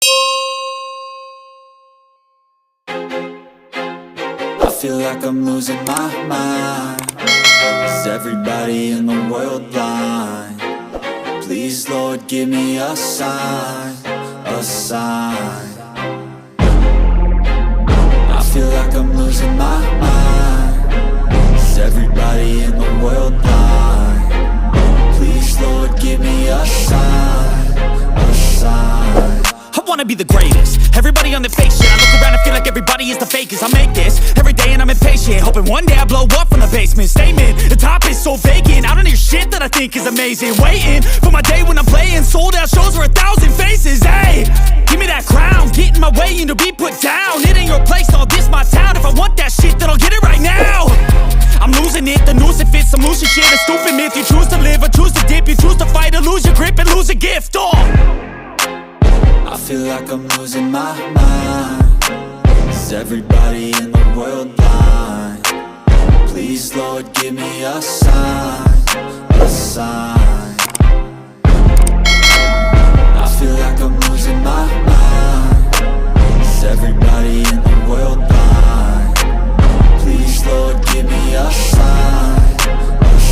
I feel like I'm losing my mind. Is everybody in the world blind? Please, Lord, give me a sign, a sign. I feel like I'm losing my mind. Is everybody in the world blind? Please, Lord, give me a sign, a sign. I wanna be the greatest. Everybody on their fake shit. I look around and feel like everybody is the fakest. I make this every day and I'm impatient, hoping one day I blow up from the basement. Statement, the top is so vacant. I don't hear shit that I think is amazing. Waiting for my day when I'm playing sold out shows for 1,000 faces. Hey, give me that crown, get in my way and to be put down. It ain't your place, all this my town. If I want that shit, then I'll get it right now. I'm losing it, the noose it fits. I'm losing shit, a stupid myth. You choose to live or choose to dip. You choose to fight or lose your grip and lose a gift. I feel like I'm losing my mind. Is everybody in the world blind? Please, Lord, give me a sign, a sign. I feel like I'm losing my